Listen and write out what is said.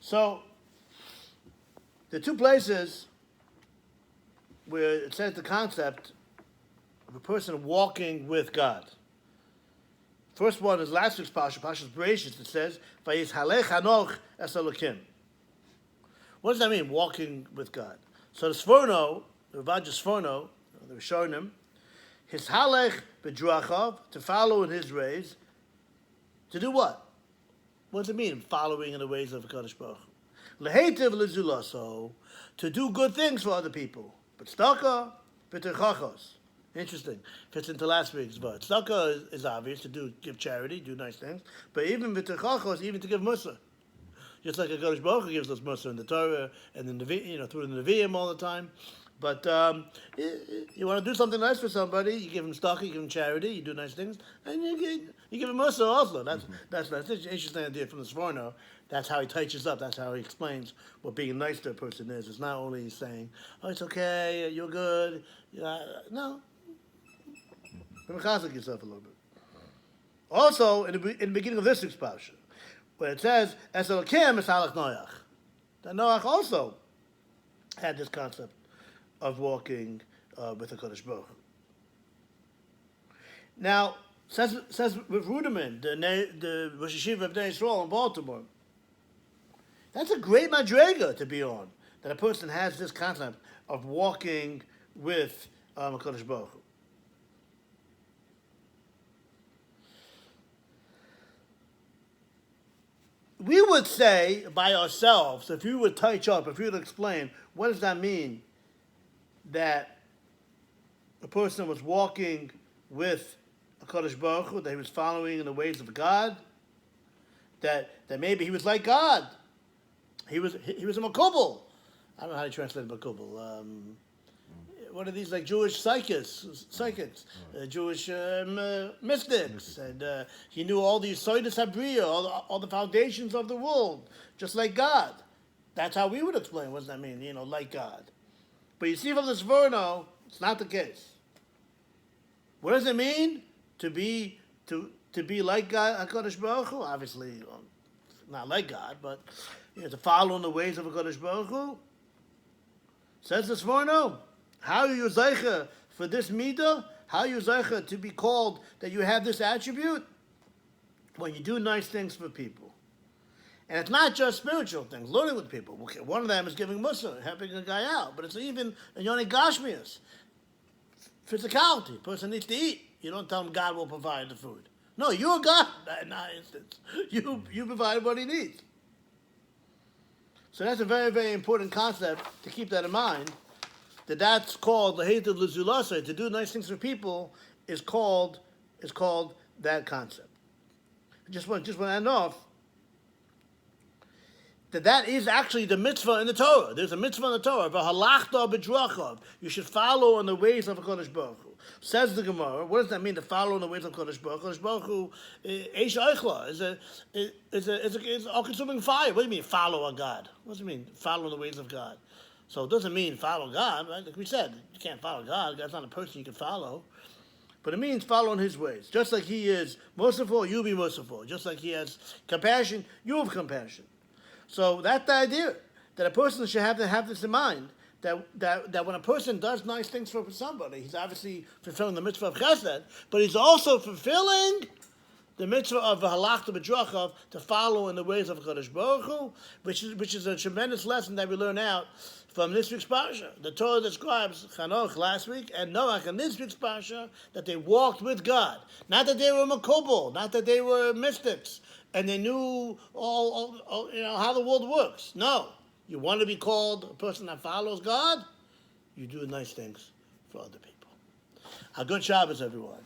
So, the two places where it says the concept of a person walking with God. First one is last week's parshas Bereshit. It says, "Vayishalech Hanoch es Elokim." What does that mean, walking with God? So the Sforno, the Ravaja Sforno, the Rishonim, his halech b'drachav, to follow in his ways, to do what? What does it mean, following in the ways of Kadosh Baruch Hu? Lehetiv lezulaso, to do good things for other people. But tzedakah b'terchachos. Interesting. Fits into last week's word. Tzedakah is obvious, to give charity, do nice things. But even b'terchachos, even to give mussar. Just like Kadosh Baruch Hu gives us mussar in the Torah and in the through the Nevi'im all the time. But you want to do something nice for somebody, you give him tzedakah, you give him charity, you do nice things, and you give him mussar also. That's an interesting idea from the Sforno. That's how he touches up. That's how he explains what being nice to a person is. It's not only saying, "Oh, it's okay, you're good." No, mechazek yourself a little bit. Also, in the beginning of this week's parsha, where it says, "Es Elokim es halach noach," that Noach also had this concept of walking with the Kodesh Baruch Hu. Now, says with Ruderman, the Rosh Yeshiva of Bnei Yisrael in Baltimore, that's a great madrega to be on, that a person has this concept of walking with Kodesh Baruch Hu. We would say by ourselves, if you would touch up, if you would explain, what does that mean? That a person was walking with a Kadosh Baruch Hu, that he was following in the ways of God, that maybe he was like God. He was a makubal. I don't know how to translate makubal. What are these, like Jewish psychics, Jewish mystics, and he knew all the Yisodos Habriya, all the foundations of the world, just like God. That's how we would explain. What does that mean? Like God. But you see from the Sforno, it's not the case. What does it mean to be like God, HaKadosh Baruch Hu? Obviously, not like God, but to follow in the ways of HaKadosh Baruch Hu. Says the Sforno, how are you zeicha for this midah? How are you zeicha to be called that you have this attribute? When you do nice things for people. And it's not just spiritual things, learning with people. Okay, one of them is giving mussar, helping a guy out. But it's even a yoni gashmias, physicality. Person needs to eat. You don't tell him God will provide the food. No, you're God in that instance. You provide what he needs. So that's a very, very important concept to keep that in mind. That's called the hate of l'zulasa, to do nice things for people is called that concept. Just want to end off. That is actually the mitzvah in the Torah. There's a mitzvah in the Torah. V'halachta b'drachav. You should follow in the ways of HaKadosh Baruch Hu. Says the Gemara, what does that mean to follow in the ways of HaKadosh Baruch Hu? HaKadosh Baruch Hu, Eish Eichla, is a all-consuming fire. What do you mean, follow a God? What does it mean, follow in the ways of God? So it doesn't mean follow God, right? Like we said, you can't follow God. God's not a person you can follow. But it means follow in his ways. Just like he is merciful, you be merciful. Just like he has compassion, you have compassion. So that's the idea, that a person should have this in mind, that when a person does nice things for somebody, he's obviously fulfilling the mitzvah of chesed, but he's also fulfilling the mitzvah of halachta b'drachav, to follow in the ways of Kadosh Baruch Hu, which is a tremendous lesson that we learn out from this week's parsha. The Torah describes Hanoch last week and Noach in this week's parsha that they walked with God. Not that they were makubal, not that they were mystics, and they knew all how the world works. No. You want to be called a person that follows God? You do nice things for other people. A good Shabbos, everyone.